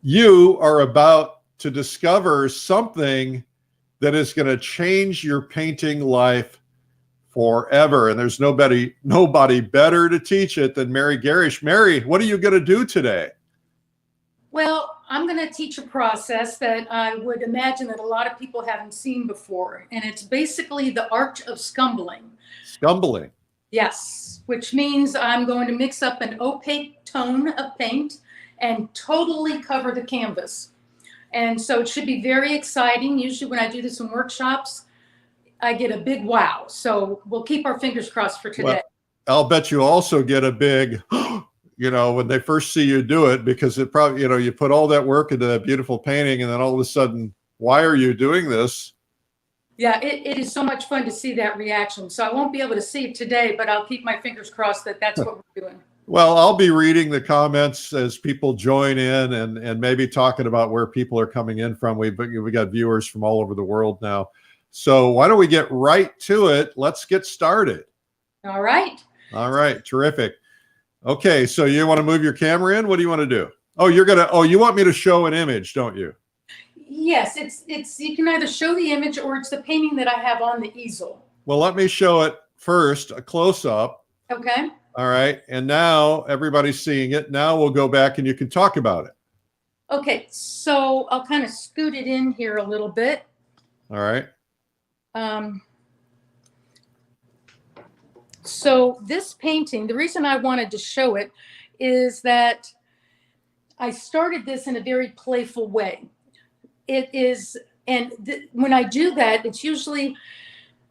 You are about to discover something that is going to change your painting life forever. And there's nobody better to teach it than Mary Garrish. Mary, what are you going to do today? Well, I'm going to teach a process that I would imagine that a lot of people haven't seen before. And it's basically the art of scumbling. Scumbling. Yes, which means I'm going to mix up an opaque tone of paint and totally cover the canvas. And so it should be very exciting. Usually when I do this in workshops, I get a big wow. So we'll keep our fingers crossed for today. Well, I'll bet you also get a big, when they first see you do it, because it probably, you put all that work into that beautiful painting and then all of a sudden, why are you doing this? Yeah, it is so much fun to see that reaction. So I won't be able to see it today, but I'll keep my fingers crossed that that's what we're doing. Well, I'll be reading the comments as people join in and maybe talking about where people are coming in from. We got viewers from all over the world now. So why don't we get right to it? Let's get started. All right. All right. Terrific. Okay. So you want to move your camera in? What do you want to do? Oh, you want me to show an image, don't you? Yes, it's you can either show the image or it's the painting that I have on the easel. Well, let me show it first, a close up. Okay. All right. And now everybody's seeing it. Now we'll go back and you can talk about it. Okay. So I'll kind of scoot it in here a little bit. All right. So this painting, the reason I wanted to show it is that I started this in a very playful way. It is, and when I do that, it's usually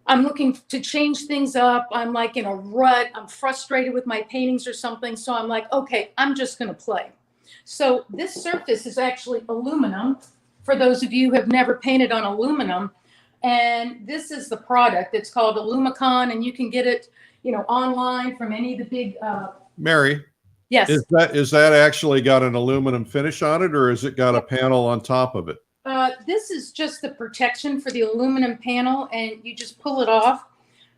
I'm looking to change things up. I'm like in a rut. I'm frustrated with my paintings or something. So I'm like, okay, I'm just going to play. So this surface is actually aluminum. For those of you who have never painted on aluminum, and this is the product. It's called a Lumicon, and you can get it, online from any of the big. Mary. Yes. Is that actually got an aluminum finish on it, or has it got a panel on top of it? This is just the protection for the aluminum panel, and you just pull it off.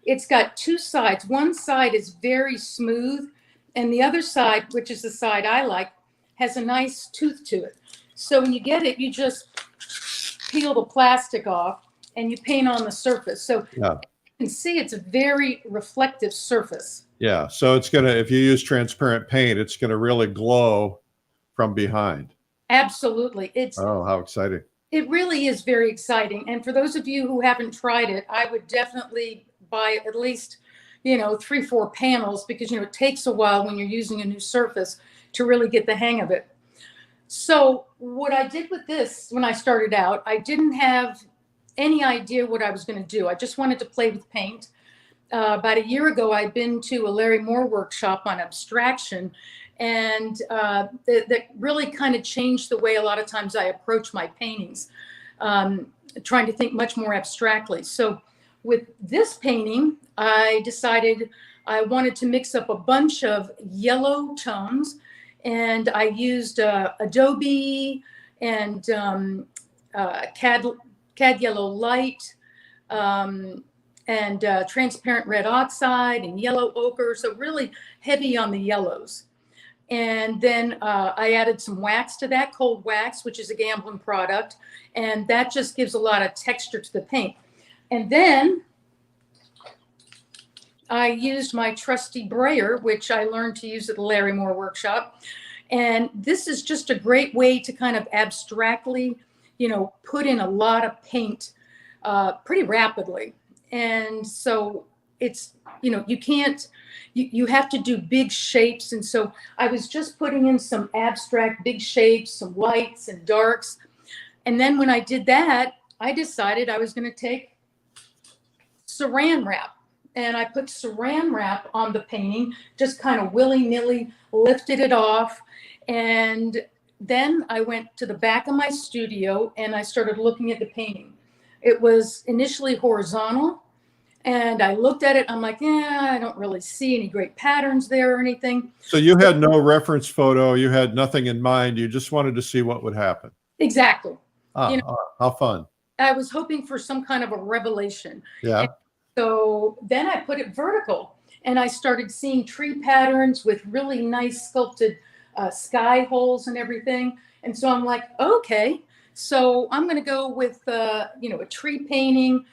It's got two sides. One side is very smooth, and the other side, which is the side I like, has a nice tooth to it. So when you get it, you just peel the plastic off and you paint on the surface. So yeah. You can see it's a very reflective surface. Yeah. So it's if you use transparent paint, it's going to really glow from behind. Absolutely. Oh, how exciting. It really is very exciting. And for those of you who haven't tried it, I would definitely buy at least, 3-4 panels, because, it takes a while when you're using a new surface to really get the hang of it. So what I did with this when I started out, I didn't have any idea what I was going to do. I just wanted to play with paint. About a year ago, I'd been to a Larry Moore workshop on abstraction, and that really kind of changed the way a lot of times I approach my paintings, trying to think much more abstractly. So with this painting, I decided I wanted to mix up a bunch of yellow tones, and I used Adobe and CAD yellow light, and transparent red oxide and yellow ochre. So really heavy on the yellows. And then I added some wax to that, cold wax, which is a Gamblin product. And that just gives a lot of texture to the paint. And then I used my trusty brayer, which I learned to use at the Larry Moore workshop. And this is just a great way to kind of abstractly, put in a lot of paint pretty rapidly. And so it's, you have to do big shapes. And so I was just putting in some abstract big shapes, some lights and darks. And then when I did that, I decided I was going to take saran wrap. And I put saran wrap on the painting, just kind of willy-nilly lifted it off. And then I went to the back of my studio and I started looking at the painting. It was initially horizontal, and I looked at it. I'm like, I don't really see any great patterns there or anything. So you had no reference photo. You had nothing in mind. You just wanted to see what would happen. Exactly. How fun. I was hoping for some kind of a revelation. Yeah. And so then I put it vertical, and I started seeing tree patterns with really nice sculpted sky holes and everything. And so I'm like, okay, so I'm going to go with, a tree painting.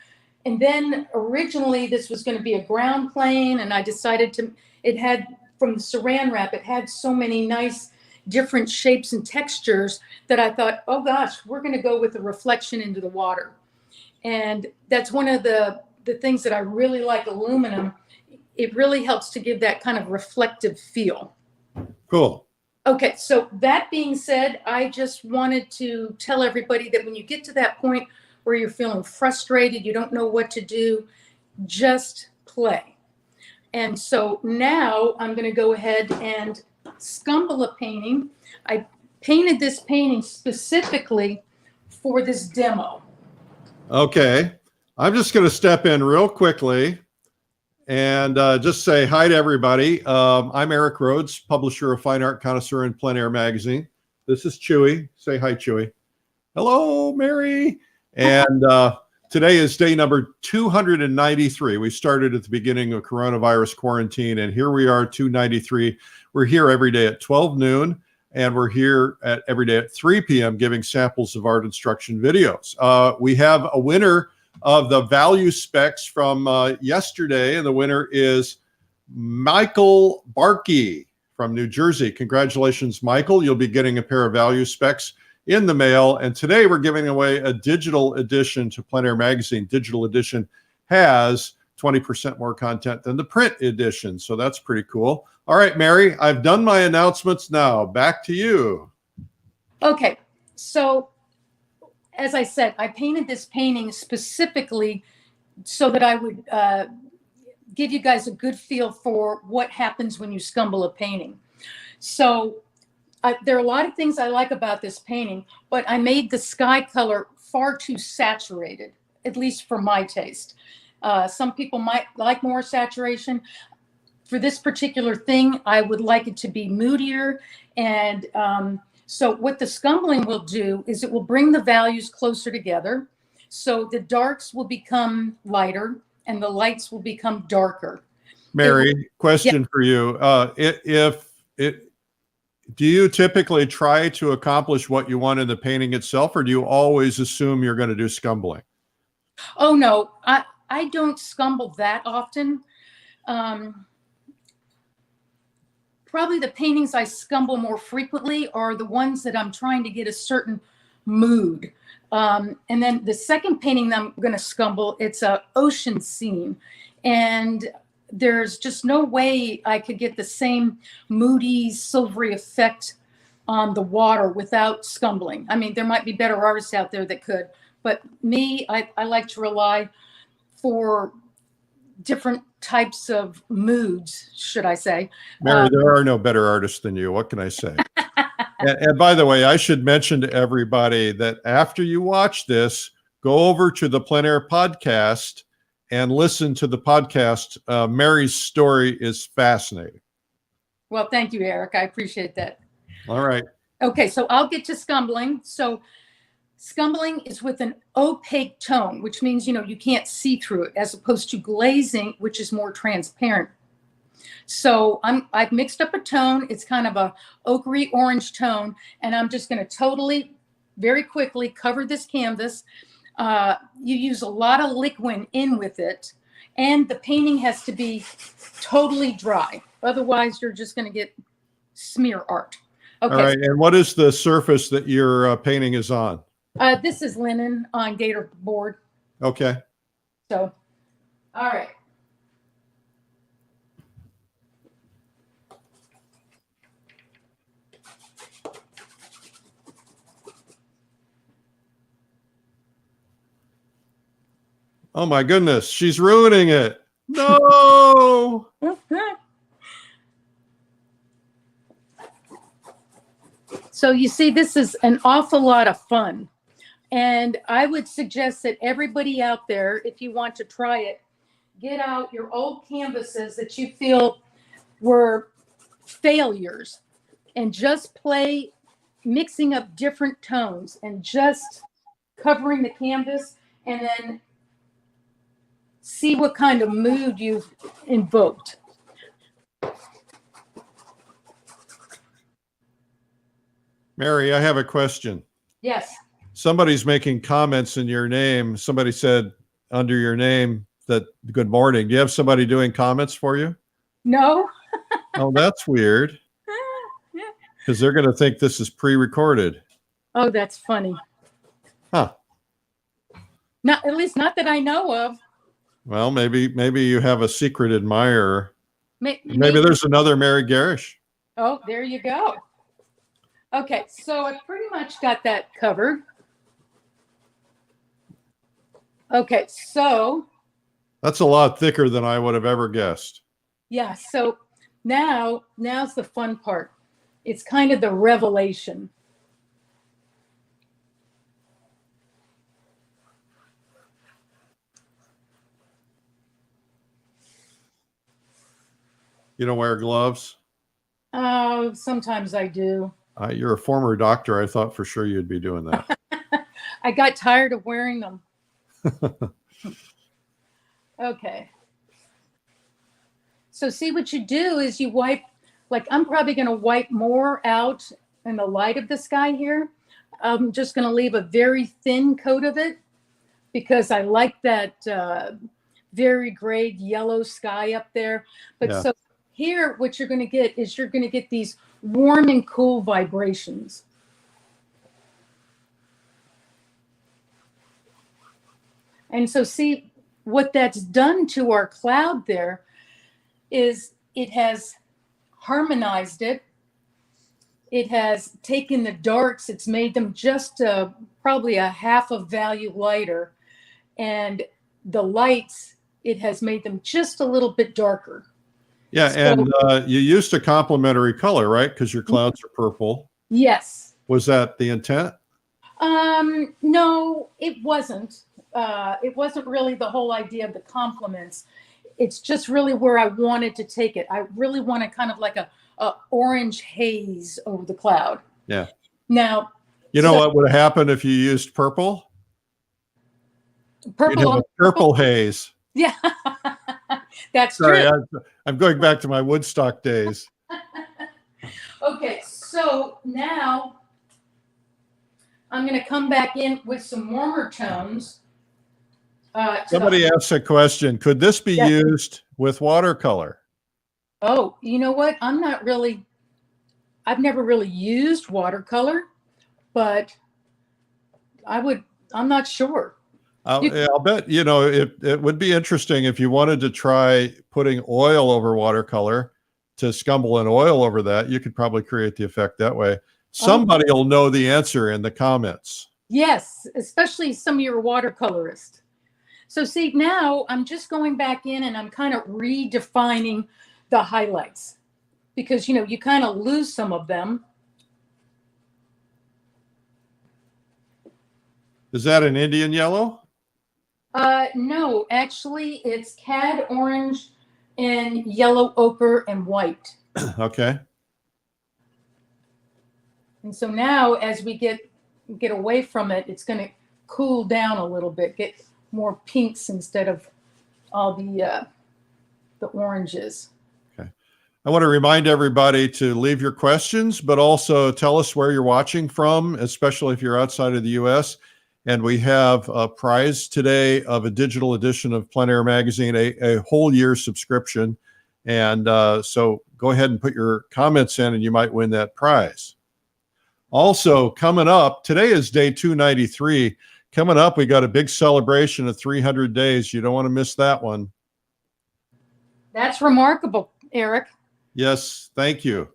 And then originally this was going to be a ground plane. And I decided it had, from the saran wrap, it had so many nice different shapes and textures that I thought, oh gosh, we're going to go with a reflection into the water. And that's one of the things that I really like aluminum. It really helps to give that kind of reflective feel. Cool. Okay, so that being said, I just wanted to tell everybody that when you get to that point where you're feeling frustrated, you don't know what to do, just play. And so now I'm going to go ahead and scumble a painting. I painted this painting specifically for this demo. Okay. I'm just going to step in real quickly and just say hi to everybody. I'm Eric Rhoads, publisher of Fine Art Connoisseur and Plein Air magazine. This is Chewy. Say hi, Chewy. Hello, Mary. And today is day number 293. We started at the beginning of coronavirus quarantine, and here we are, 293. We're here every day at 12 noon, and we're here every day at 3 p.m. giving samples of art instruction videos. We have a winner of the value specs from yesterday, and the winner is Michael Barkey from New Jersey. Congratulations, Michael. You'll be getting a pair of value specs in the mail. And today we're giving away a digital edition to Plein Air magazine. Digital edition has 20% more content than the print edition, so that's pretty cool. All right, Mary, I've done my announcements now. Back to you. Okay, so as I said, I painted this painting specifically so that I would give you guys a good feel for what happens when you scumble a painting. So there are a lot of things I like about this painting, but I made the sky color far too saturated, at least for my taste. Some people might like more saturation. For this particular thing, I would like it to be moodier. And so what the scumbling will do is it will bring the values closer together. So the darks will become lighter and the lights will become darker. Mary, question for you. Do you typically try to accomplish what you want in the painting itself, or do you always assume you're going to do scumbling? Oh, no, I don't scumble that often. Probably the paintings I scumble more frequently are the ones that I'm trying to get a certain mood. And then the second painting that I'm going to scumble, it's an ocean scene. And there's just no way I could get the same moody, silvery effect on the water without scumbling. I mean, there might be better artists out there that could, but me, I like to rely for different types of moods, should I say. Mary, there are no better artists than you. What can I say? And by the way, I should mention to everybody that after you watch this, go over to the Plein Air podcast and listen to the podcast. Mary's story is fascinating. Well, thank you, Eric. I appreciate that. All right. Okay, so I'll get to scumbling. So scumbling is with an opaque tone, which means, you can't see through it, as opposed to glazing, which is more transparent. So I've mixed up a tone. It's kind of a ochre orange tone, and I'm just going to totally, very quickly cover this canvas. You use a lot of liquid in with it, and the painting has to be totally dry. Otherwise, you're just going to get smear art. Okay. All right. And what is the surface that your painting is on? This is linen on gator board. Okay. So, all right. Oh my goodness, she's ruining it. No. So you see, this is an awful lot of fun. And I would suggest that everybody out there, if you want to try it, get out your old canvases that you feel were failures and just play mixing up different tones and just covering the canvas, and then see what kind of mood you've invoked. Mary, I have a question. Yes. Somebody's making comments in your name. Somebody said under your name that good morning. Do you have somebody doing comments for you? No. Oh, that's weird. Because they're going to think this is pre-recorded. Oh, that's funny. Huh. Not, at least not that I know of. Well, maybe you have a secret admirer. Maybe There's another Mary Garrish. Oh, there you go. Okay, so I pretty much got that covered. Okay, so That's a lot thicker than I would have ever guessed. yeah, so now's the fun part. It's kind of the revelation. You don't wear gloves? Oh, sometimes I do. You're a former doctor. I thought for sure you'd be doing that. I got tired of wearing them. Okay. So see, what you do is you wipe, like I'm probably going to wipe more out in the light of the sky here. I'm just going to leave a very thin coat of it because I like that very grayed yellow sky up there. But Yeah. so here, what you're going to get is you're going to get these warm and cool vibrations. And so see, what that's done to our cloud there is it has harmonized it. It has taken the darks, it's made them just probably a half a value lighter. And the lights, it has made them just a little bit darker. Yeah, So, and you used a complementary color, right? Because your clouds are purple. yes. Was that the intent? No, it wasn't. It wasn't really the whole idea of the complements. It's just really where I wanted to take it. I really wanted kind of like a orange haze over the cloud. Yeah. Now, you know what would happen if you used purple? Purple You'd have a purple haze. Yeah, that's Sorry, true. I'm going back to my Woodstock days. Okay, so now I'm going to come back in with some warmer tones. Somebody asked a question. Could this be used with watercolor? Oh, you know what? I've never really used watercolor, but I'm not sure. I'll bet, it would be interesting if you wanted to try putting oil over watercolor to scumble an oil over that. You could probably create the effect that way. Somebody will know the answer in the comments. Yes, especially some of your watercolorists. So see, now I'm just going back in and I'm kind of redefining the highlights because, you kind of lose some of them. Is that an Indian yellow? No, actually it's cad orange and yellow ochre and white. Okay. And so now as we get away from it, it's going to cool down a little bit, get more pinks instead of all the oranges. Okay. I want to remind everybody to leave your questions, but also tell us where you're watching from, especially if you're outside of the US. And we have a prize today of a digital edition of Plein Air Magazine, a whole year subscription. And so go ahead and put your comments in and you might win that prize. Also coming up, today is day 293. Coming up, we got a big celebration of 300 days. You don't want to miss that one. That's remarkable, Eric. Yes, thank you.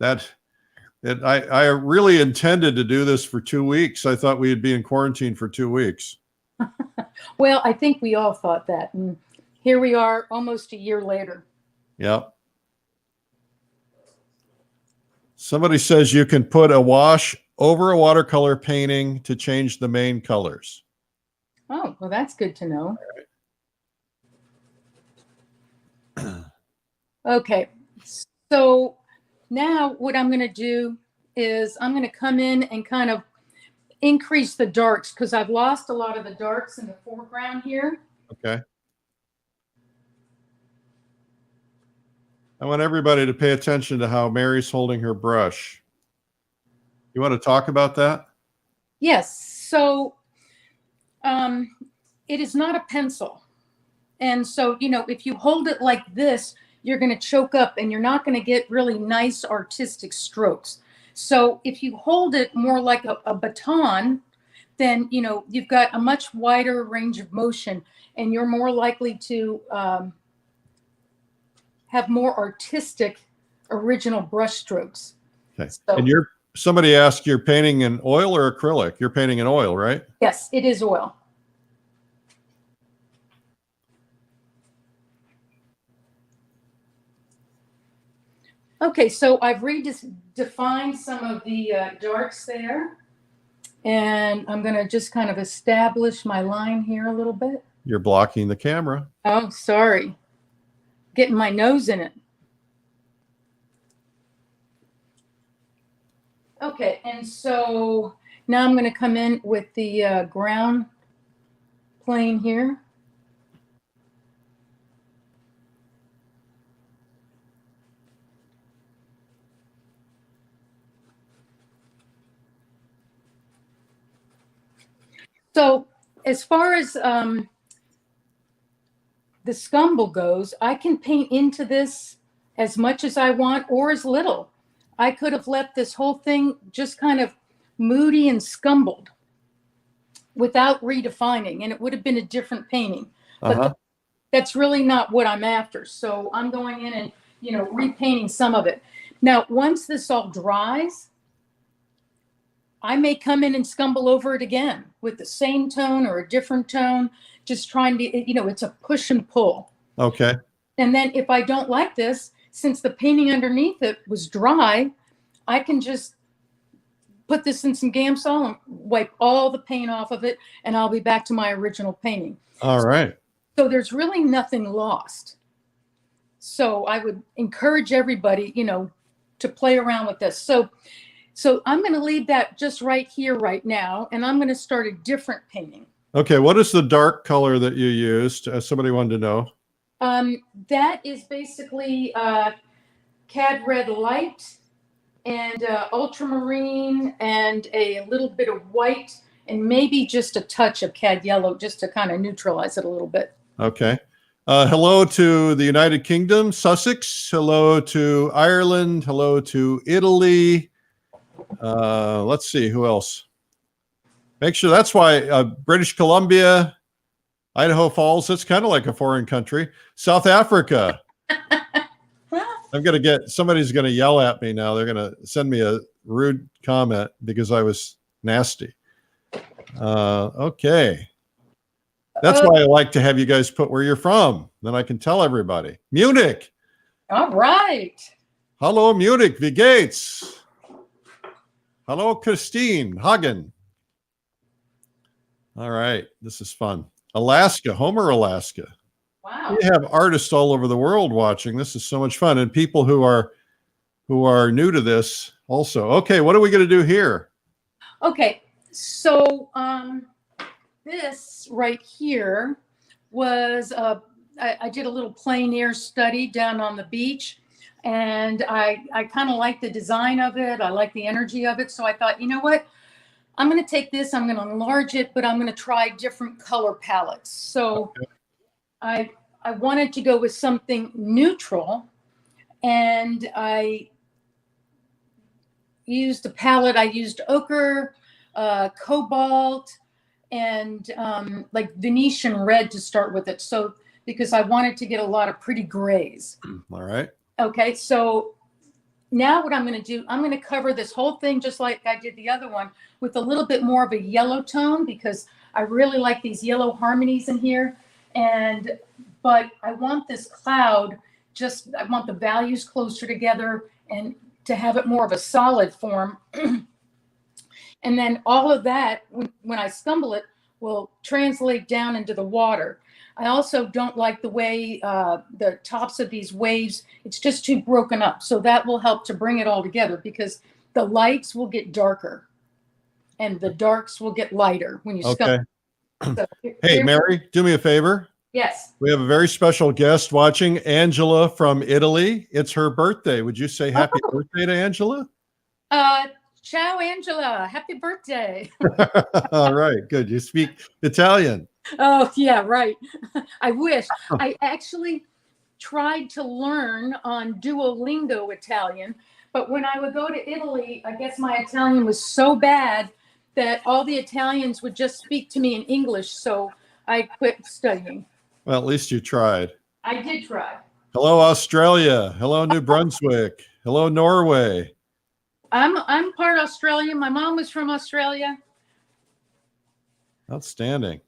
I really intended to do this for 2 weeks. I thought we'd be in quarantine for 2 weeks. Well, I think we all thought that. And here we are almost a year later. Yep. Somebody says you can put a wash over a watercolor painting to change the main colors. Oh, well, that's good to know. Okay. So now what I'm going to do is I'm going to come in and kind of increase the darks because I've lost a lot of the darks in the foreground here. Okay. I want everybody to pay attention to how Mary's holding her brush. You want to talk about that? Yes. So it is not a pencil. And so, you know, if you hold it like this, you're going to choke up and you're not going to get really nice artistic strokes. So if you hold it more like a baton, then, you know, you've got a much wider range of motion and you're more likely to have more artistic original brush strokes. Okay. So, And somebody asked, you're painting in oil or acrylic? You're painting in oil, right? yes, it is oil. Okay, so I've redefined some of the darks there, and I'm going to just kind of establish my line here a little bit. You're blocking the camera. Oh, sorry. Getting my nose in it. Okay, and so now I'm going to come in with the ground plane here. So as far as the scumble goes, I can paint into this as much as I want or as little. I could have left this whole thing just kind of moody and scumbled without redefining, and it would have been a different painting. But that's really not what I'm after. So I'm going in and, you know, repainting some of it. Now, once this all dries, I may come in and scumble over it again with the same tone or a different tone, just trying to, you know, it's a push and pull. Okay. And then if I don't like this, since the painting underneath it was dry, I can just put this in some Gamsol and wipe all the paint off of it, and I'll be back to my original painting. All right. So there's really nothing lost. So I would encourage everybody, you know, to play around with this. So I'm going to leave that just right here right now, and I'm going to start a different painting. Okay, what is the dark color that you used? Somebody wanted to know. That is basically Cad Red Light and ultramarine and a little bit of white and maybe just a touch of Cad Yellow just to kind of neutralize it a little bit. Okay. Hello to the United Kingdom, Sussex. Hello to Ireland. Hello to Italy. Let's see, who else? Make sure that's why British Columbia, Idaho Falls, that's kind of like a foreign country. South Africa. Somebody's going to yell at me now. They're going to send me a rude comment because I was nasty. Okay. That's why I like to have you guys put where you're from. Then I can tell everybody. Munich. All right. Hello, Munich. Wie geht's? Hello, Christine Hagen. All right. This is fun. Alaska, Homer, Alaska. Wow. We have artists all over the world watching. This is so much fun. And people who are new to this also. Okay, what are we going to do here? Okay, so this right here was I did a little plein air study down on the beach, and I kind of like the design of it. I like the energy of it. So I thought, you know what? I'm going to take this, I'm going to enlarge it, but I'm going to try different color palettes. So okay. I wanted to go with something neutral, and I used a palette. I used ochre, cobalt, and like Venetian red to start with it. So because I wanted to get a lot of pretty grays. All right. Okay, so now what I'm going to do, I'm going to cover this whole thing just like I did the other one with a little bit more of a yellow tone because I really like these yellow harmonies in here. But I want this cloud, I want the values closer together and to have it more of a solid form. And then all of that, when I stumble it, will translate down into the water. I also don't like the way the tops of these waves, it's just too broken up. So that will help to bring it all together because the lights will get darker and the darks will get lighter when you stumble. So, hey, Mary, do me a favor. Yes. We have a very special guest watching, Angela from Italy. It's her birthday. Would you say happy birthday to Angela? Ciao, Angela. Happy birthday. All right, good. You speak Italian. Oh, yeah, right. I wish. I actually tried to learn on Duolingo Italian, but when I would go to Italy, I guess my Italian was so bad that all the Italians would just speak to me in English, so I quit studying. Well, at least you tried. I did try. Hello, Australia. Hello, New Brunswick. Hello, Norway. I'm part Australian. My mom was from Australia. Outstanding.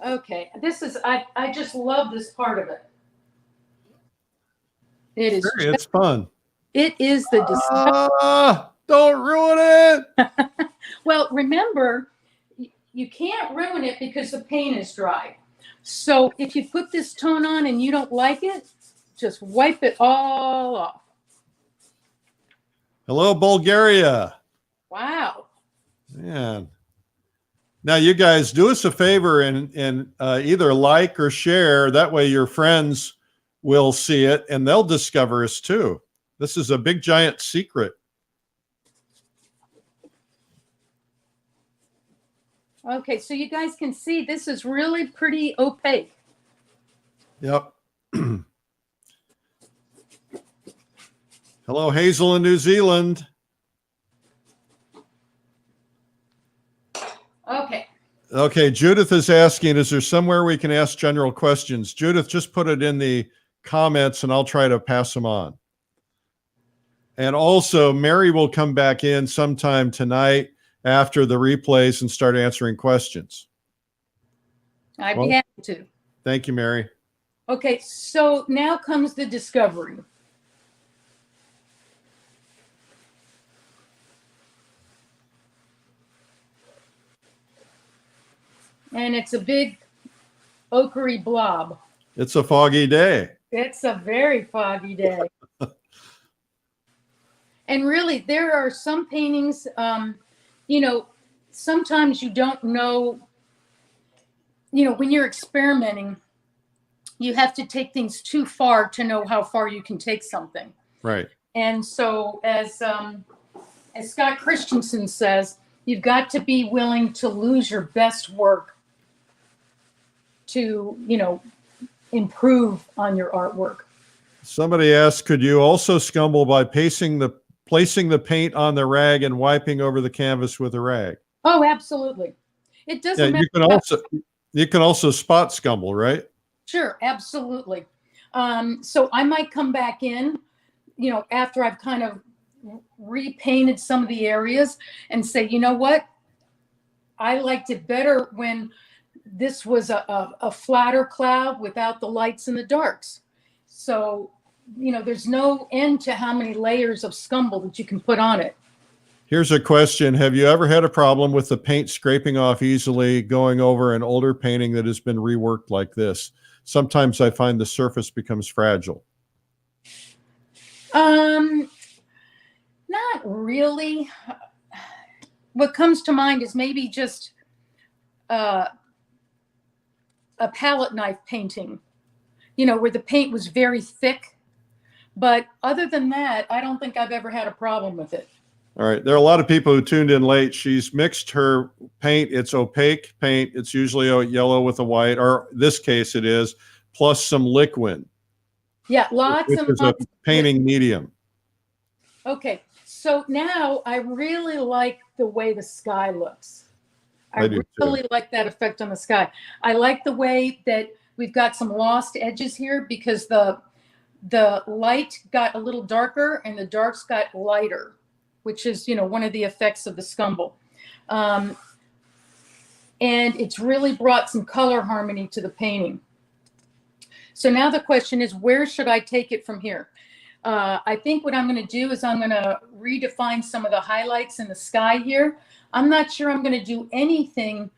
Okay, this is I just love this part of it. It is. It's fun. It is the discovery. Don't ruin it. Well, remember, you can't ruin it because the paint is dry. So if you put this tone on and you don't like it, just wipe it all off. Hello, Bulgaria. Wow. Man. Now, you guys do us a favor and either like or share. That way your friends will see it and they'll discover us too. This is a big, giant secret. Okay, so you guys can see this is really pretty opaque. Yep. Hello, Hazel in New Zealand. Okay. Okay, Judith is asking, is there somewhere we can ask general questions? Judith, just put it in the comments and I'll try to pass them on. And also, Mary will come back in sometime tonight after the replays and start answering questions. I'd be happy to. Thank you, Mary. Okay, so now comes the discovery. And it's a big ochre blob. It's a foggy day. It's a very foggy day. And really, there are some paintings, sometimes you don't know, when you're experimenting, you have to take things too far to know how far you can take something. Right. And so as Scott Christensen says, you've got to be willing to lose your best work to, improve on your artwork. Somebody asked, could you also scumble by placing the paint on the rag and wiping over the canvas with a rag? Oh, absolutely. It doesn't matter. You can also spot scumble, right? Sure, absolutely. So I might come back in, after I've kind of repainted some of the areas and say, you know what? I liked it better when this was a flatter cloud without the lights and the darks. So, there's no end to how many layers of scumble that you can put on it. Here's a question. Have you ever had a problem with the paint scraping off easily going over an older painting that has been reworked like this? Sometimes I find the surface becomes fragile. Not really. What comes to mind is maybe just a palette knife painting, where the paint was very thick. But other than that, I don't think I've ever had a problem with it. All right. There are a lot of people who tuned in late. She's mixed her paint. It's opaque paint. It's usually a yellow with a white, or this case it is, plus some liquid. Yeah, lots and lots. It's a painting medium. Okay. So now I really like the way the sky looks. I really like that effect on the sky. I like the way that we've got some lost edges here because the light got a little darker and the darks got lighter, which is, one of the effects of the scumble. And it's really brought some color harmony to the painting. So now the question is, where should I take it from here? I think what I'm going to do is I'm going to redefine some of the highlights in the sky here. I'm not sure I'm going to do anything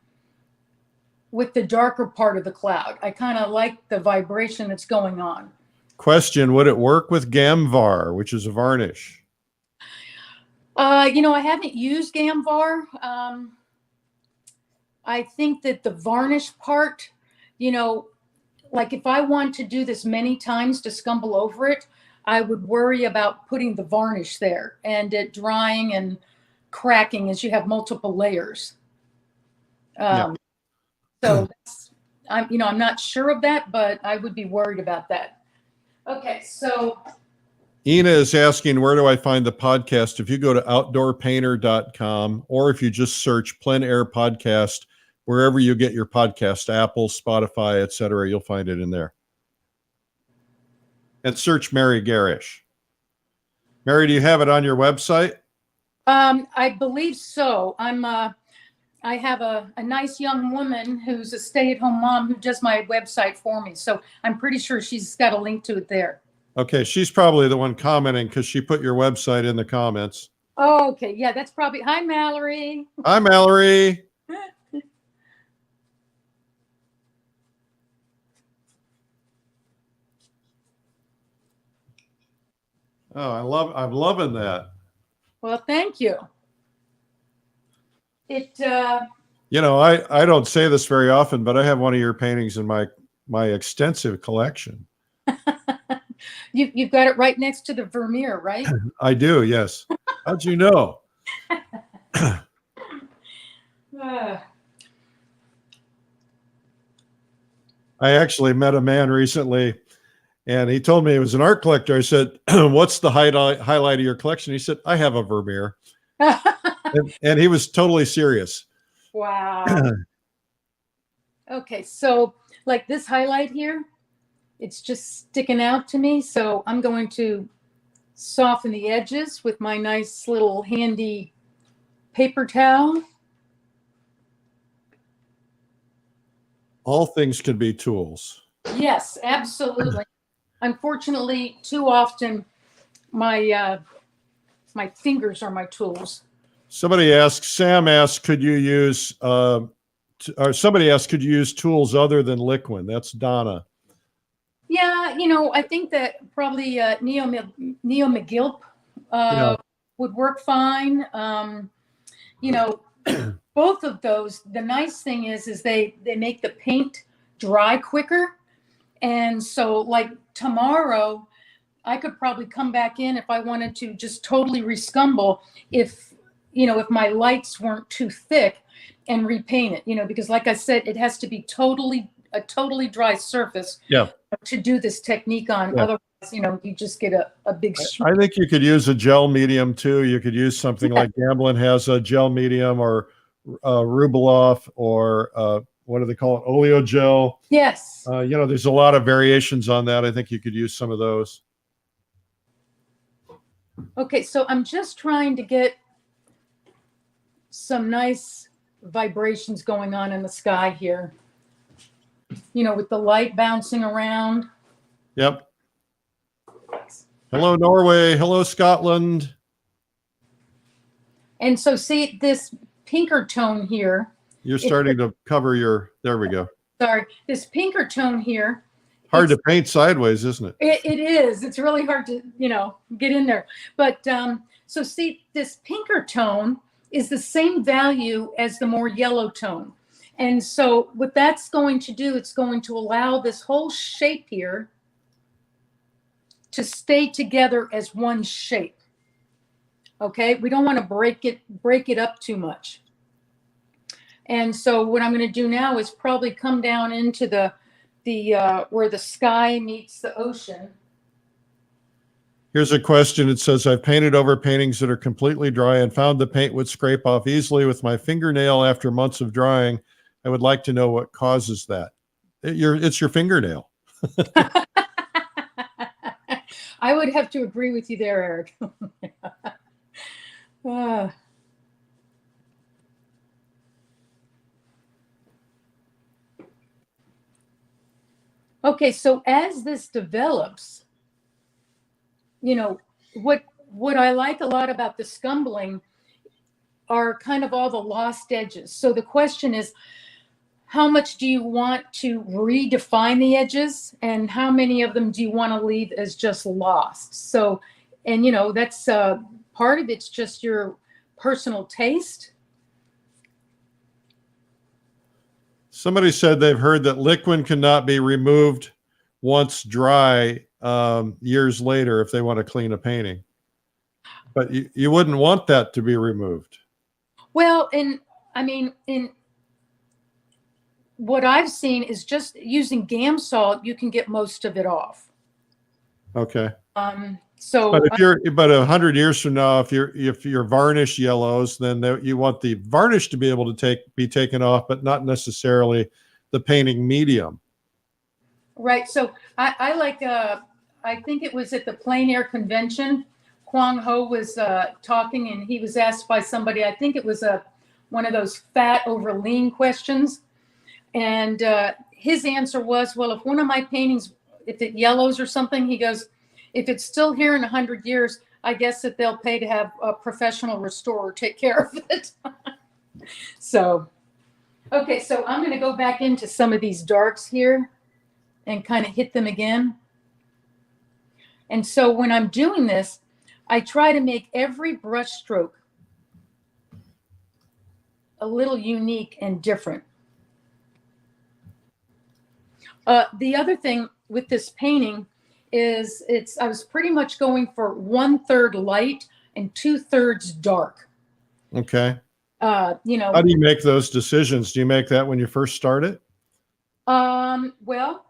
with the darker part of the cloud. I kind of like the vibration that's going on. Question, would it work with Gamvar, which is a varnish? I haven't used Gamvar. I think that the varnish part, like if I want to do this many times to scumble over it, I would worry about putting the varnish there and it drying and cracking as you have multiple layers. Yeah. So I'm not sure of that, but I would be worried about that. Okay, so Ina is asking, where do I find the podcast? If you go to outdoorpainter.com, or if you just search Plein Air Podcast, wherever you get your podcast, Apple, Spotify, etc., you'll find it in there. And search Mary Garrish. Mary, do you have it on your website? I believe so. I have a nice young woman who's a stay-at-home mom who does my website for me. So I'm pretty sure she's got a link to it there. Okay, she's probably the one commenting because she put your website in the comments. Oh, okay. Yeah, that's probably. Hi, Mallory. Hi, Mallory. Oh, I'm loving that. Well, thank you. You know, I don't say this very often, but I have one of your paintings in my extensive collection. You've got it right next to the Vermeer, right? I do, yes. How'd you know? I actually met a man recently, and he told me he was an art collector. I said, what's the highlight of your collection? He said, I have a Vermeer. and he was totally serious. Wow. Okay, so like this highlight here, it's just sticking out to me. So I'm going to soften the edges with my nice little handy paper towel. All things can be tools. Yes, absolutely. Unfortunately, too often my my fingers are my tools. Somebody asked, Sam asked, could you use, or somebody asked, could you use tools other than Liquin? That's Donna. Yeah, I think that probably Neo McGilp would work fine. Both of those, the nice thing is they make the paint dry quicker. And so like tomorrow, I could probably come back in if I wanted to just totally rescumble if my lights weren't too thick and repaint it, because like I said, it has to be a totally dry surface to do this technique on. Yeah. Otherwise, you just get a big I think you could use a gel medium too. You could use something like Gamblin has a gel medium, or Rubloff, or what do they call it? Oleo gel. Yes. There's a lot of variations on that. I think you could use some of those. Okay, so I'm just trying to get some nice vibrations going on in the sky here, with the light bouncing around. Yep. Hello, Norway. Hello, Scotland. And so see this pinker tone here. You're starting to cover there we go. Sorry, this pinker tone here. Hard to paint sideways, isn't it? It is. It's really hard to, get in there. But so see, this pinker tone is the same value as the more yellow tone. And so what that's going to do, it's going to allow this whole shape here to stay together as one shape. Okay, we don't want to break it up too much. And so what I'm going to do now is probably come down into the where the sky meets the ocean. Here's a question. It says, I've painted over paintings that are completely dry and found the paint would scrape off easily with my fingernail after months of drying. I would like to know what causes that. It's your fingernail. I would have to agree with you there, Eric. Okay, so as this develops, what I like a lot about the scumbling are kind of all the lost edges. So the question is, how much do you want to redefine the edges, and how many of them do you want to leave as just lost? So, and that's part of it's just your personal taste. Somebody said they've heard that Liquin cannot be removed once dry. years later if they want to clean a painting. But you wouldn't want that to be removed. Well, and I mean, in what I've seen is just using Gam salt, you can get most of it off. Okay. So, but if you're, but 100 years from now, if your varnish yellows, then you want the varnish to be able to be taken off, but not necessarily the painting medium. right. So I like, I think it was at the Plein Air Convention, Kwang Ho was talking, and he was asked by somebody, I think it was one of those fat over lean questions. And his answer was, well, if one of my paintings, if it yellows or something, he goes, if it's still here in 100 years, I guess that they'll pay to have a professional restorer take care of it. So, okay, so I'm going to go back into some of these darks here and kind of hit them again. And so when I'm doing this, I try to make every brush stroke a little unique and different. The other thing with this painting is I was pretty much going for 1/3 light and 2/3 dark. Okay. You know, how do you make those decisions? Do you make that when you first start it? Well,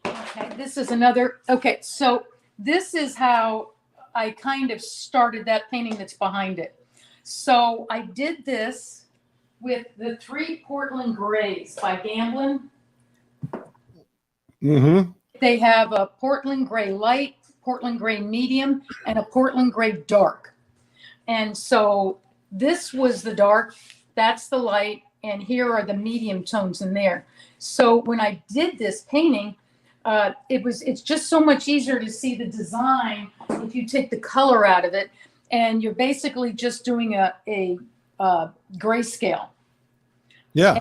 okay, this is another, okay, so this is how I kind of started that painting that's behind it. So I did this with the 3 Portland Grays by Gamblin. Mm-hmm. They have a Portland Gray Light, Portland Gray Medium, and a Portland Gray Dark. And so this was the dark, that's the light, and here are the medium tones in there. So when I did this painting, it's just so much easier to see the design if you take the color out of it, and you're basically just doing a grayscale. Yeah,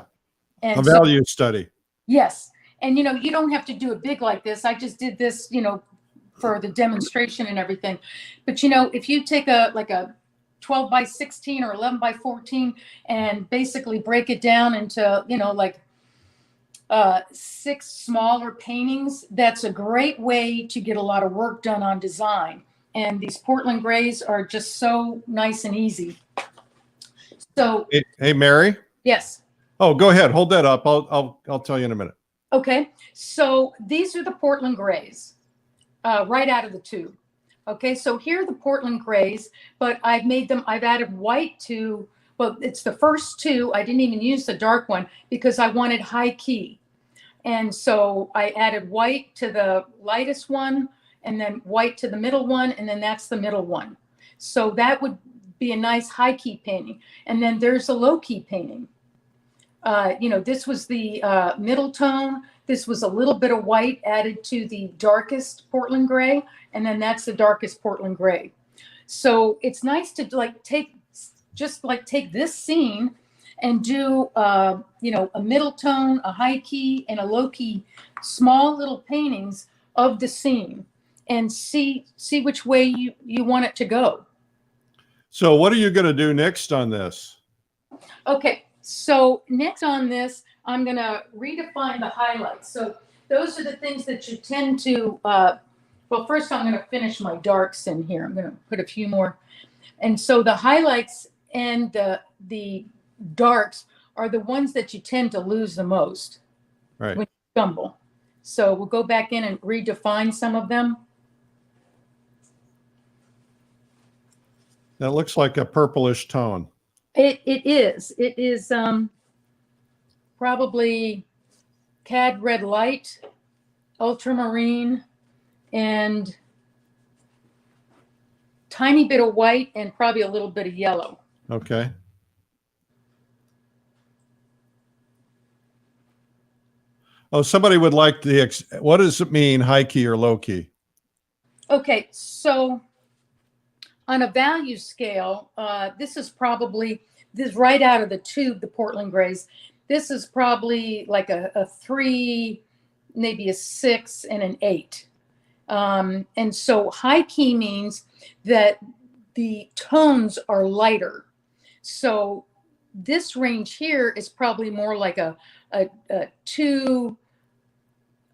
and a value study. Yes. And, you know, you don't have to do it big like this. I just did this, you know, for the demonstration and everything. But, you know, if you take like a 12 by 16 or 11 by 14 and basically break it down into, you know, like 6 smaller paintings, that's a great way to get a lot of work done on design. And these Portland Grays are just so nice and easy. So, hey Mary. Yes. Oh, go ahead. Hold that up. I'll tell you in a minute. Okay, so these are the Portland Grays, right out of the tube. Okay, so here are the Portland Grays, but I've added white to, well, it's the first 2. I didn't even use the dark one because I wanted high key. And so I added white to the lightest one, and then white to the middle one, and then that's the middle one. So that would be a nice high key painting. And then there's a low key painting. You know, this was the middle tone. This was a little bit of white added to the darkest Portland Gray, and then that's the darkest Portland Gray. So it's nice to take this scene and do you know, a middle tone, a high key, and a low key, small little paintings of the scene, and see which way you want it to go. So what are you going to do next on this? Okay. So next on this, I'm going to redefine the highlights. So those are the things that you tend to, well, first I'm going to finish my darks in here. I'm going to put a few more. And so the highlights and the darks are the ones that you tend to lose the most, right, when you stumble. So we'll go back in and redefine some of them. That looks like a purplish tone. It is. It is probably cad red light, ultramarine, and tiny bit of white, and probably a little bit of yellow. Okay. Oh, somebody would like what does it mean, high key or low key? Okay, so on a value scale, this is right out of the tube, the Portland Grays. This is probably like a 3, maybe a 6, and an 8. And so high key means that the tones are lighter. So this range here is probably more like a 2,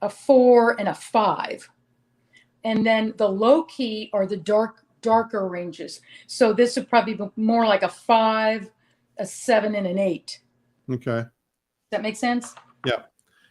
a 4, and a 5. And then the low key are the darker ranges. So this would probably be more like a 5, a 7, and an 8. Okay. Does that make sense? Yeah.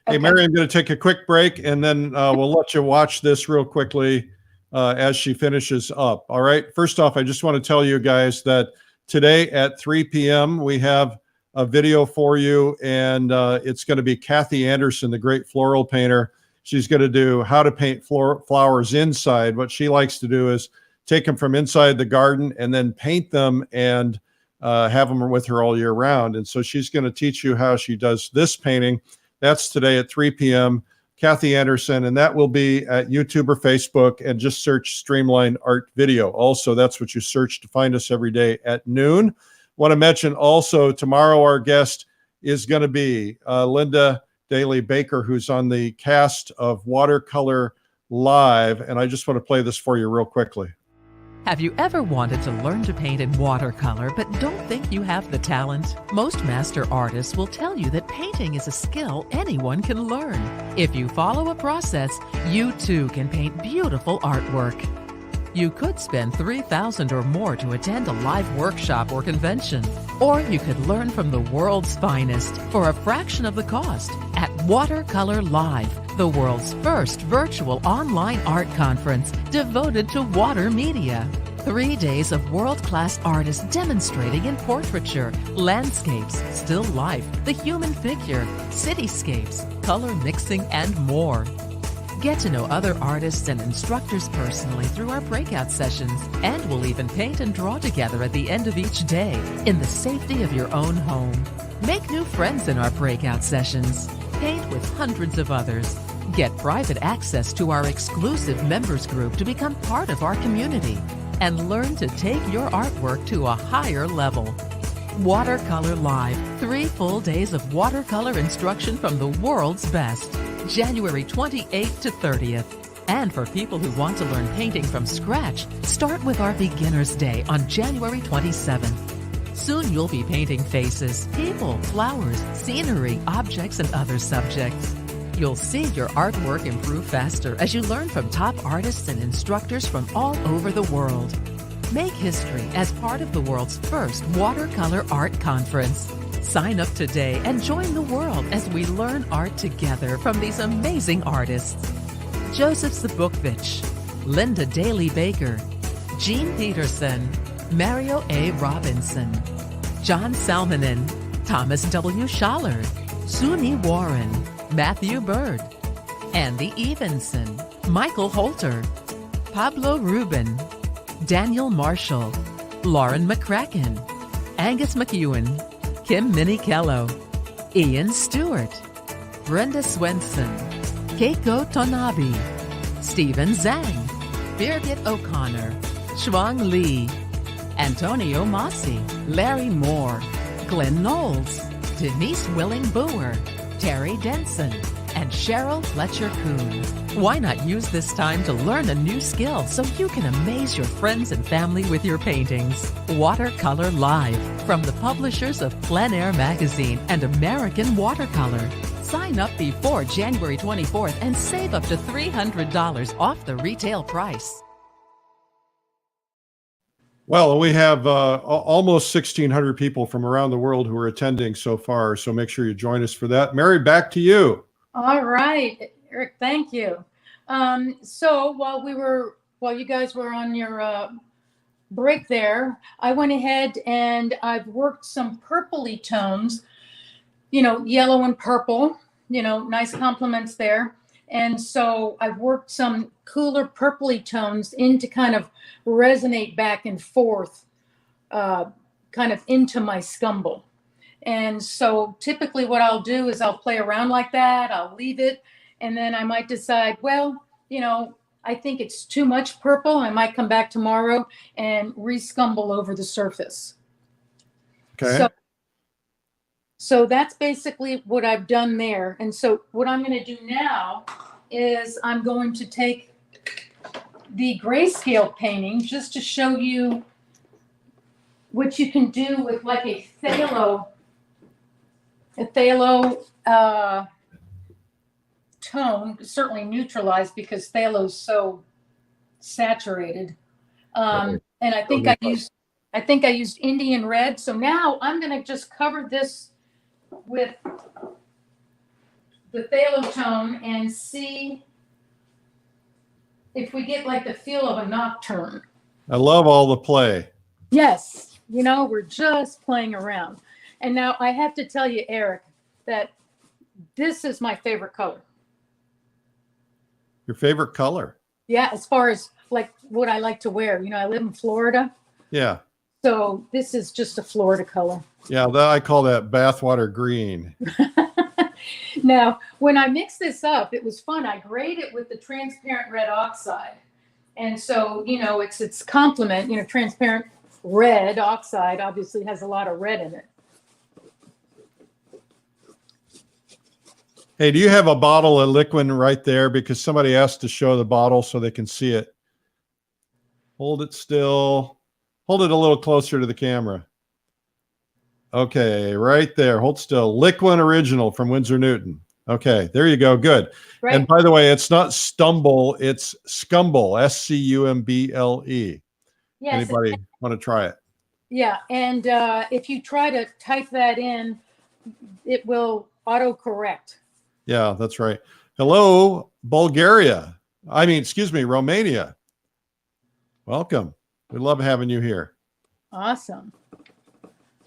Hey, Mary, I'm going to take a quick break, and then we'll let you watch this real quickly as she finishes up. All right. First off, I just want to tell you guys that today at 3 p.m., we have a video for you, and it's going to be Kathy Anderson, the great floral painter. She's going to do how to paint flowers inside. What she likes to do is take them from inside the garden and then paint them and have them with her all year round. And so she's going to teach you how she does this painting. That's today at 3 p.m. Kathy Anderson, and that will be at YouTube or Facebook, and just search Streamline Art Video. Also, that's what you search to find us every day at noon. Want to mention also, tomorrow our guest is going to be Linda Daly Baker, who's on the cast of Watercolor Live, and I just want to play this for you real quickly. Have you ever wanted to learn to paint in watercolor but don't think you have the talent? Most master artists will tell you that painting is a skill anyone can learn. If you follow a process, you too can paint beautiful artwork. You could spend $3,000 or more to attend a live workshop or convention. Or you could learn from the world's finest for a fraction of the cost at Watercolor Live, the world's first virtual online art conference devoted to water media. 3 days of world-class artists demonstrating in portraiture, landscapes, still life, the human figure, cityscapes, color mixing, and more. Get to know other artists and instructors personally through our breakout sessions, and we'll even paint and draw together at the end of each day in the safety of your own home. Make new friends in our breakout sessions. Paint with hundreds of others. Get private access to our exclusive members group to become part of our community, and learn to take your artwork to a higher level. Watercolor Live, 3 full days of watercolor instruction from the world's best. January 28th to 30th. And for people who want to learn painting from scratch, start with our Beginner's Day on January 27th. Soon you'll be painting faces, people, flowers, scenery, objects, and other subjects. You'll see your artwork improve faster as you learn from top artists and instructors from all over the world. Make history as part of the world's first watercolor art conference. Sign up today and join the world as we learn art together from these amazing artists. Joseph Zbukvich, Linda Daly Baker, Jean Peterson, Mario A. Robinson, John Salmonen, Thomas W. Schaller, Suni Warren, Matthew Bird, Andy Evenson, Michael Holter, Pablo Rubin, Daniel Marshall, Lauren McCracken, Angus McEwen, Kim Minicello, Ian Stewart, Brenda Swenson, Keiko Tonabe, Stephen Zhang, Birgit O'Connor, Shuang Li, Antonio Masi, Larry Moore, Glenn Knowles, Denise Willing-Boer, Terry Denson, and Cheryl Fletcher-Kuhn. Why not use this time to learn a new skill so you can amaze your friends and family with your paintings? Watercolor Live, from the publishers of Plein Air Magazine and American Watercolor. Sign up before January 24th and save up to $300 off the retail price. Well, we have almost 1,600 people from around the world who are attending so far, so make sure you join us for that. Mary, back to you. All right, Eric, thank you. So while you guys were on your break there, I went ahead and I've worked some purpley tones, yellow and purple, nice complements there. And so I've worked some cooler purpley tones in to kind of resonate back and forth, kind of into my scumble. And so typically what I'll do is I'll play around like that. I'll leave it. And then I might decide, well, I think it's too much purple. I might come back tomorrow and re-scumble over the surface. Okay. So that's basically what I've done there. And so what I'm going to do now is I'm going to take the grayscale painting just to show you what you can do with like a phthalo tone, certainly neutralized because phthalo's so saturated. And I think I used Indian red. So now I'm going to just cover this with the phthalo tone and see if we get like the feel of a nocturne. I love all the play. Yes, you know, we're just playing around. And now I have to tell you, Eric, that this is my favorite color. Your favorite color? Yeah, as far as like what I like to wear. You know, I live in Florida. Yeah. So this is just a Florida color. Yeah, I call that bathwater green. Now, when I mixed this up, it was fun. I grayed it with the transparent red oxide. And so, you know, it's its complement, you know, transparent red oxide obviously has a lot of red in it. Hey, do you have a bottle of liquid right there? Because somebody asked to show the bottle so they can see it. Hold it still. Hold it a little closer to the camera. Okay, right there. Hold still. Liquid Original from Winsor Newton. Okay, there you go. Good. Right. And by the way, it's not Stumble, it's Scumble, S-C-U-M-B-L-E. Yes. Anybody want to try it? Yeah, and if you try to type that in, it will autocorrect. Yeah, that's right. Hello, Bulgaria. Romania. Welcome. We love having you here. Awesome.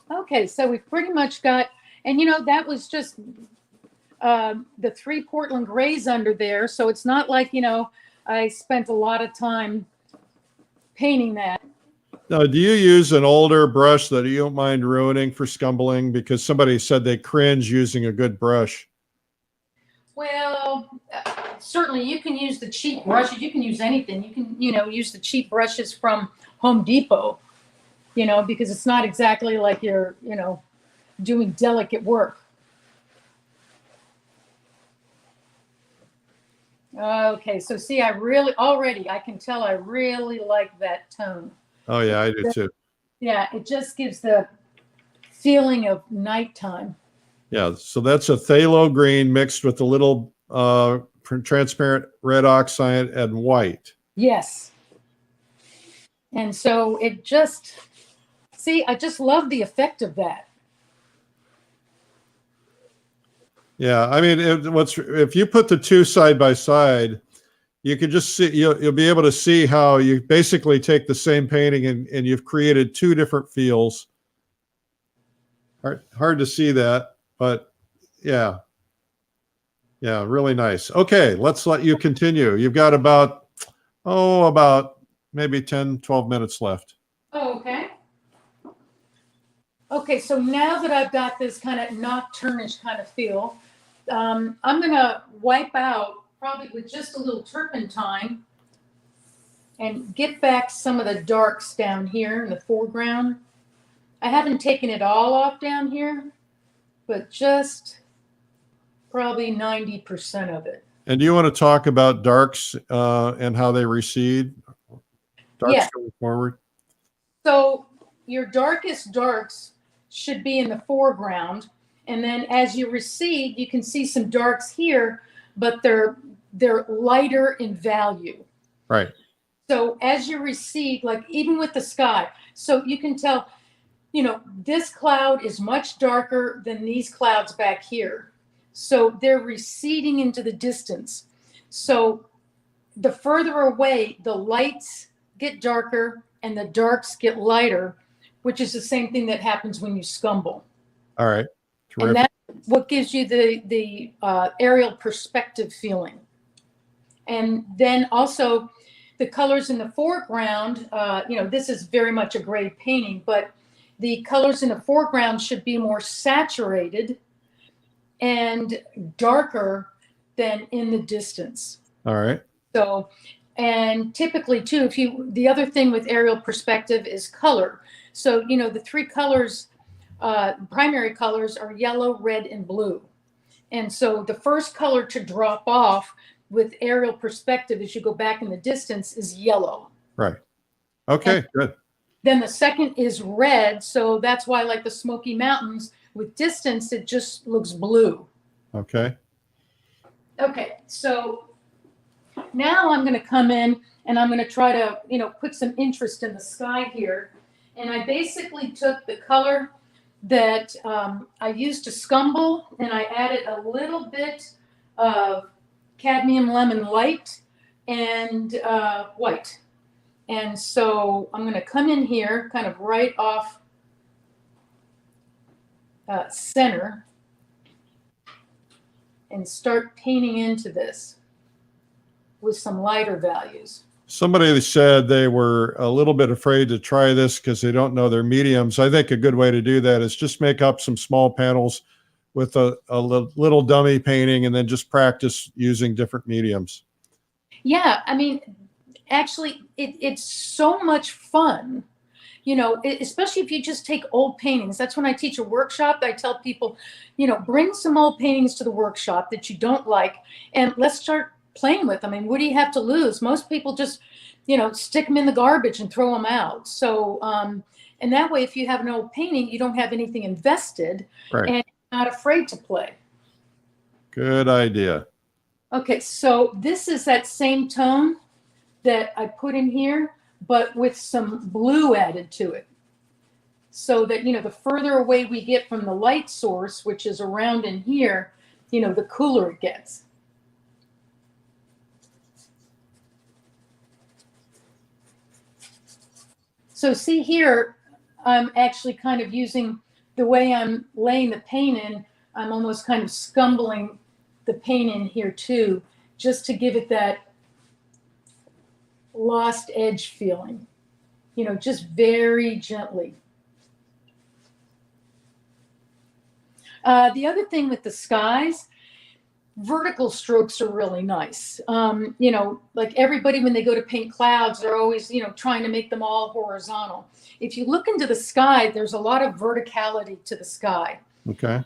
Okay, so we've pretty much got, and you know, that was just the 3 Portland grays under there. So it's not like, you know, I spent a lot of time painting that. Now, do you use an older brush that you don't mind ruining for scumbling? Because somebody said they cringe using a good brush. Well, certainly you can use the cheap brushes. You can use anything. You can, you know, use the cheap brushes from Home Depot, you know, because it's not exactly like you're, you know, doing delicate work. Okay, so see, I can tell I really like that tone. Oh, yeah, I do too. Yeah, it just gives the feeling of nighttime. Yeah, so that's a phthalo green mixed with a little transparent red oxide and white. Yes. And so it just, see, I just love the effect of that. Yeah, I mean, if you put the two side by side, you can just see, you'll be able to see how you basically take the same painting and you've created 2 different feels. Hard to see that, but yeah. Yeah, really nice. Okay, let's let you continue. You've got about maybe 10, 12 minutes left. Oh, okay. Okay, so now that I've got this kind of nocturnish kind of feel, I'm going to wipe out probably with just a little turpentine and get back some of the darks down here in the foreground. I haven't taken it all off down here, but just probably 90% of it. And do you want to talk about darks and how they recede? Darks going forward? So your darkest darks should be in the foreground. And then as you recede, you can see some darks here, but they're lighter in value. Right. So as you recede, like even with the sky, so you can tell, you know, this cloud is much darker than these clouds back here. So they're receding into the distance. So the further away, the lights get darker and the darks get lighter, which is the same thing that happens when you scumble. All right. Terrific. And that's what gives you the aerial perspective feeling. And then also the colors in the foreground, you know, this is very much a gray painting, but the colors in the foreground should be more saturated and darker than in the distance. All right. So, and typically too, the other thing with aerial perspective is color. So, you know, the 3 colors, primary colors are yellow, red, and blue. And so the first color to drop off with aerial perspective as you go back in the distance is yellow. Right. Okay, and good. Then the second is red. So that's why, like the Smoky Mountains, with distance, it just looks blue. Okay. Okay, so now I'm going to come in and I'm going to try to, put some interest in the sky here. And I basically took the color that I used to scumble, and I added a little bit of cadmium lemon light and white. And so I'm going to come in here kind of right off center and start painting into this with some lighter values. Somebody said they were a little bit afraid to try this because they don't know their mediums. I think a good way to do that is just make up some small panels with a little dummy painting and then just practice using different mediums. Yeah, I mean, actually, it's so much fun, especially if you just take old paintings. That's when I teach a workshop. I tell people, bring some old paintings to the workshop that you don't like, and let's start playing with them. I mean, what do you have to lose? Most people just, stick them in the garbage and throw them out. So, and that way, if you have an old painting, you don't have anything invested, right, and you're not afraid to play. Good idea. Okay, so this is that same tone that I put in here, but with some blue added to it. So that, the further away we get from the light source, which is around in here, the cooler it gets. So see here, I'm actually kind of using the way I'm laying the paint in, I'm almost kind of scumbling the paint in here too, just to give it that lost edge feeling, just very gently. The other thing with the skies, vertical strokes are really nice. Like everybody, when they go to paint clouds, they're always, trying to make them all horizontal. If you look into the sky, there's a lot of verticality to the sky. Okay.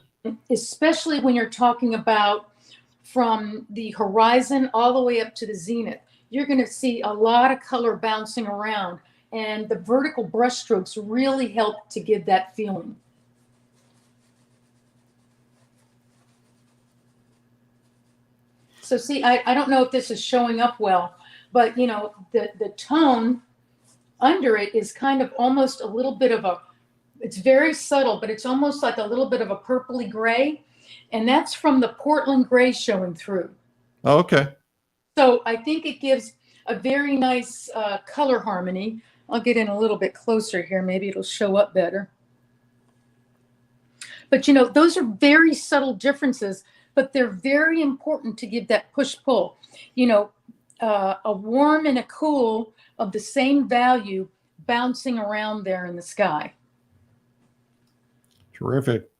Especially when you're talking about from the horizon all the way up to the zenith. You're going to see a lot of color bouncing around, and the vertical brush strokes really help to give that feeling. So see, I don't know if this is showing up well, but the tone under it is kind of almost a little bit of it's very subtle, but it's almost like a little bit of a purpley gray, and that's from the Portland gray showing through. Oh, okay. So I think it gives a very nice color harmony. I'll get in a little bit closer here. Maybe it'll show up better. But those are very subtle differences, but they're very important to give that push-pull. A warm and a cool of the same value bouncing around there in the sky. Terrific.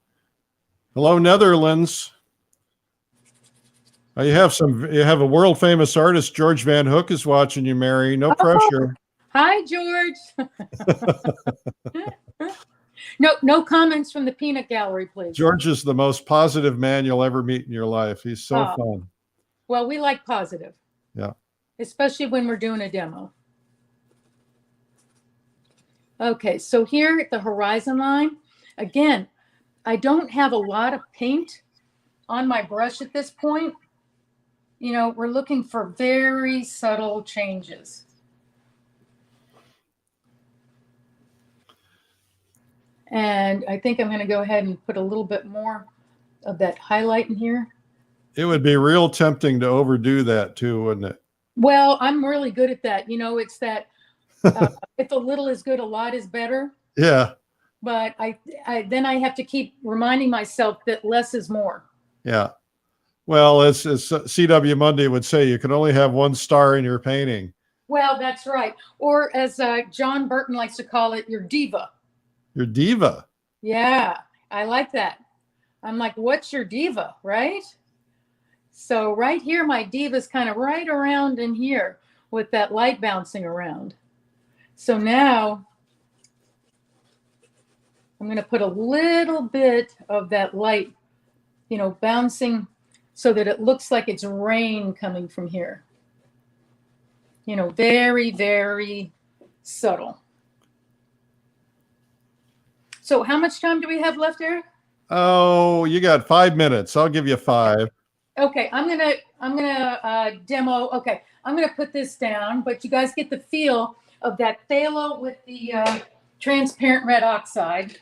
Hello, Netherlands. You have a world famous artist, George Van Hook, is watching you, Mary. No pressure. Hi, George. No comments from the peanut gallery, please. George is the most positive man you'll ever meet in your life. He's so fun. Well, we like positive. Yeah. Especially when we're doing a demo. Okay, so here at the horizon line, again, I don't have a lot of paint on my brush at this point. We're looking for very subtle changes. And I think I'm going to go ahead and put a little bit more of that highlight in here. It would be real tempting to overdo that too, wouldn't it? Well, I'm really good at that. It's that if a little is good, a lot is better. Yeah. But then I have to keep reminding myself that less is more. Yeah. Well, as C.W. Mundy would say, you can only have one star in your painting. Well, that's right. Or as John Burton likes to call it, your diva. Your diva. Yeah, I like that. I'm like, what's your diva, right? So right here, my diva is kind of right around in here with that light bouncing around. So now I'm going to put a little bit of that light, bouncing so that it looks like it's rain coming from here. Very, very subtle. So how much time do we have left, Eric? Oh, you got 5 minutes. I'll give you 5. Okay, I'm gonna demo. Okay, I'm gonna put this down, but you guys get the feel of that phthalo with the transparent red oxide.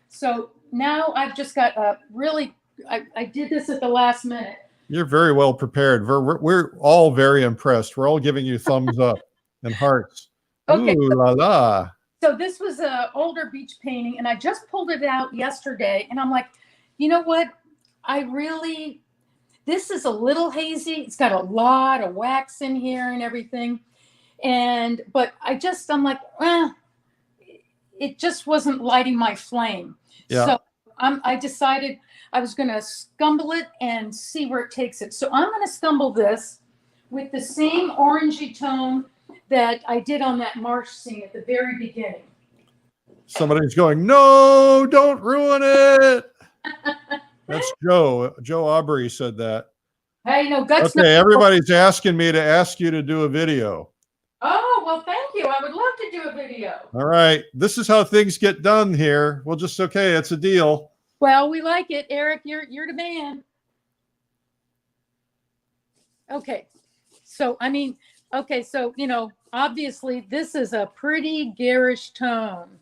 So now I've just got a really. I did this at the last minute. You're very well prepared. We're all very impressed. We're all giving you thumbs up and hearts. Okay. Ooh la la. So this was an older beach painting, and I just pulled it out yesterday, and I'm like, you know what? This is a little hazy. It's got a lot of wax in here and everything. But I'm like, it just wasn't lighting my flame. Yeah. So I decided I was going to scumble it and see where it takes it. So I'm going to scumble this with the same orangey tone that I did on that marsh scene at the very beginning. Somebody's going, no, don't ruin it. That's Joe. Joe Aubrey said that. Hey, guts. Okay, everybody's asking me to ask you to do a video. Oh, well, thank you. I would love to do a video. All right. This is how things get done here. We'll just, okay, it's a deal. Well, we like it. Eric, you're the man. Okay. So, obviously this is a pretty garish tone.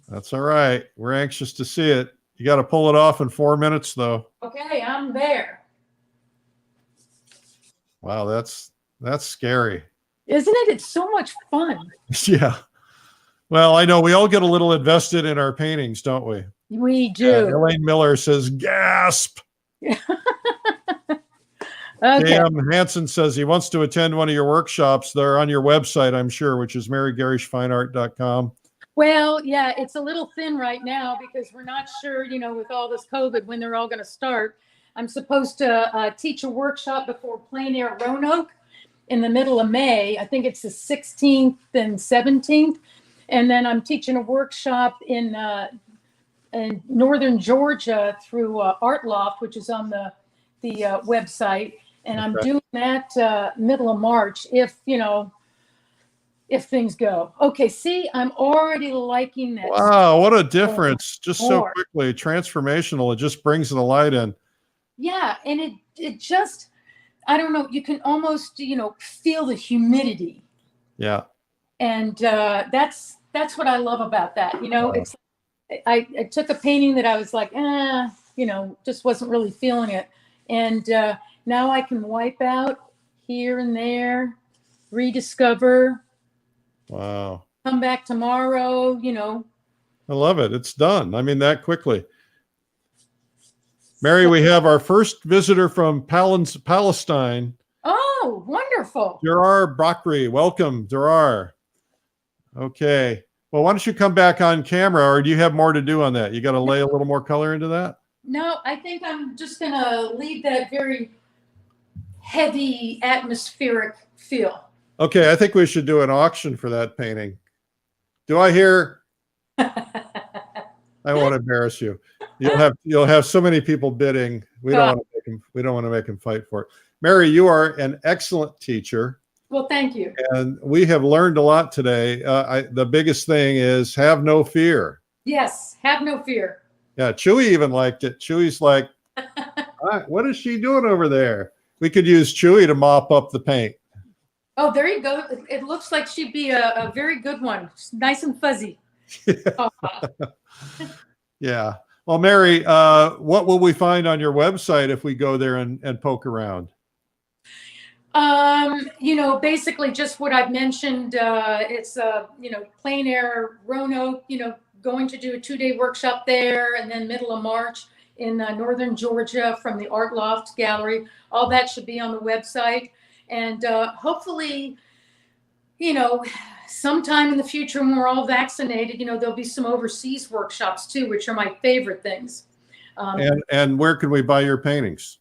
That's all right. We're anxious to see it. You got to pull it off in 4 minutes, though. Okay, I'm there. Wow, that's scary. Isn't it? It's so much fun. Yeah. Well, I know we all get a little invested in our paintings, don't we? We do. Elaine Miller says, gasp. Okay. Cam Hansen says he wants to attend one of your workshops. They're on your website, I'm sure, which is marygarrishfineart.com. Well, yeah, it's a little thin right now because we're not sure, with all this COVID, when they're all going to start. I'm supposed to teach a workshop before Plein Air Roanoke in the middle of May. I think it's the 16th and 17th. And then I'm teaching a workshop in northern Georgia through Art Loft, which is on the website. And I'm doing that middle of March if things go. Okay, see, I'm already liking that. Wow, what a difference. Just so quickly, transformational. It just brings the light in. Yeah, and it just, I don't know, you can almost, feel the humidity. Yeah. And that's what I love about that. It's I took a painting that I was like, just wasn't really feeling it. And now I can wipe out here and there, rediscover. Wow. Come back tomorrow, I love it. It's done. I mean, that quickly. Mary, we have our first visitor from Palestine. Oh, wonderful. Durar Bakri. Welcome, Durar. Okay. Well, why don't you come back on camera, or do you have more to do on that? You got to lay a little more color into that? No, I think I'm just going to leave that very heavy atmospheric feel. Okay, I think we should do an auction for that painting. Do I hear? I won't embarrass you. You'll have so many people bidding. We don't want to make them fight for it. Mary, you are an excellent teacher. Well, thank you. And we have learned a lot today. The biggest thing is have no fear. Yes, have no fear. Yeah, Chewy even liked it. Chewy's like, what is she doing over there? We could use Chewy to mop up the paint. Oh, there you go. It looks like she'd be a very good one. Nice and fuzzy. Yeah. Well, Mary, what will we find on your website if we go there and poke around? Basically just what I've mentioned. It's Plein Air Roanoke, going to do a 2-day workshop there, and then middle of March in northern Georgia from the Art Loft Gallery. All that should be on the website. And hopefully, sometime in the future when we're all vaccinated, there'll be some overseas workshops too, which are my favorite things. And where can we buy your paintings?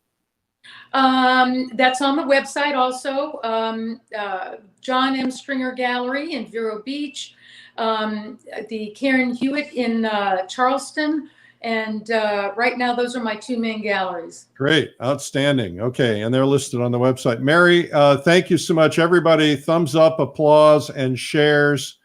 That's on the website also. John M. Stringer Gallery in Vero Beach, the Karen Hewitt in Charleston. And right now, those are my 2 main galleries. Great. Outstanding. Okay. And they're listed on the website. Mary, thank you so much, everybody. Thumbs up, applause, and shares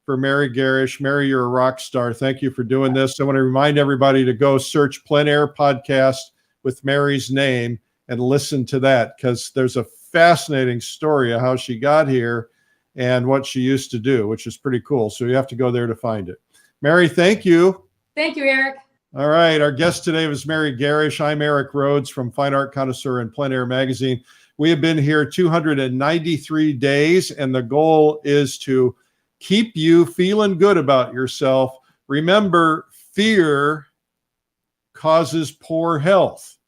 for Mary Garrish. Mary, you're a rock star. Thank you for doing this. I want to remind everybody to go search Plein Air Podcast with Mary's name and listen to that, because there's a fascinating story of how she got here and what she used to do, which is pretty cool. So you have to go there to find it. Mary, thank you. Thank you, Eric. All right. Our guest today was Mary Garrish. I'm Eric Rhoads from Fine Art Connoisseur and Plein Air Magazine. We have been here 293 days, and the goal is to keep you feeling good about yourself. Remember, fear causes poor health.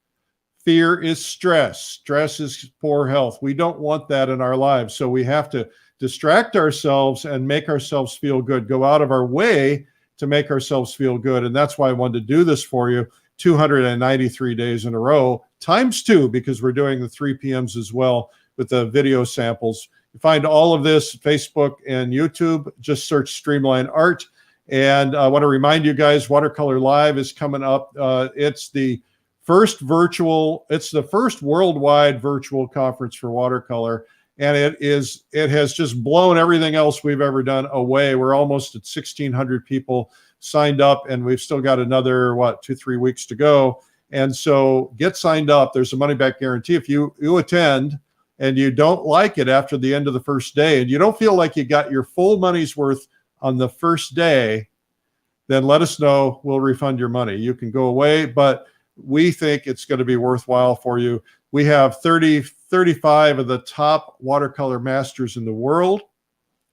Fear is stress. Stress is poor health. We don't want that in our lives. So we have to distract ourselves and make ourselves feel good, go out of our way to make ourselves feel good. And that's why I wanted to do this for you 293 days in a row, times 2, because we're doing the 3 p.m.s as well with the video samples. You find all of this Facebook and YouTube. Just search Streamline Art. And I want to remind you guys, Watercolor Live is coming up. It's the first worldwide virtual conference for watercolor. And it has just blown everything else we've ever done away. We're almost at 1,600 people signed up, and we've still got another, 2-3 weeks to go. And so get signed up. There's a money-back guarantee. If you attend and you don't like it after the end of the first day, and you don't feel like you got your full money's worth on the first day, then let us know. We'll refund your money. You can go away, but we think it's going to be worthwhile for you. We have 35 of the top watercolor masters in the world,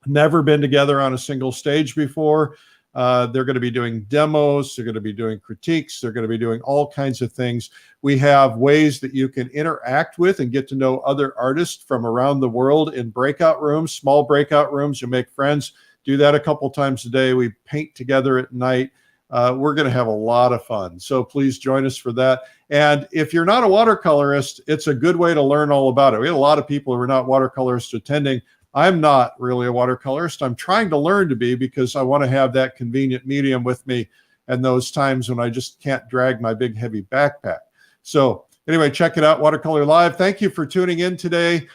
never been together on a single stage before. They're going to be doing demos. They're going to be doing critiques. They're going to be doing all kinds of things. We have ways that you can interact with and get to know other artists from around the world in breakout rooms, small breakout rooms. You make friends. Do that a couple times a day. We paint together at night. We're going to have a lot of fun. So please join us for that. And if you're not a watercolorist, it's a good way to learn all about it. We had a lot of people who are not watercolorists attending. I'm not really a watercolorist. I'm trying to learn to be, because I want to have that convenient medium with me and those times when I just can't drag my big heavy backpack. So anyway, check it out, Watercolor Live. Thank you for tuning in today.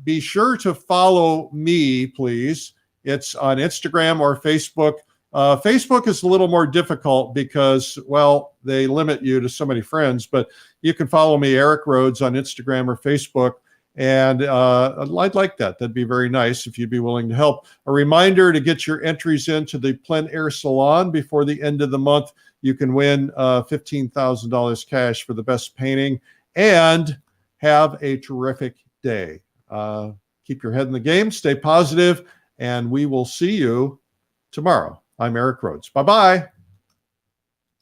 Be sure to follow me, please. It's on Instagram or Facebook. Facebook is a little more difficult because, well, they limit you to so many friends, but you can follow me, Eric Rhoads, on Instagram or Facebook. And I'd like that. That'd be very nice if you'd be willing to help. A reminder to get your entries into the Plein Air Salon before the end of the month. You can win $15,000 cash for the best painting, and have a terrific day. Keep your head in the game, stay positive, and we will see you tomorrow. I'm Eric Rhoads. Bye-bye.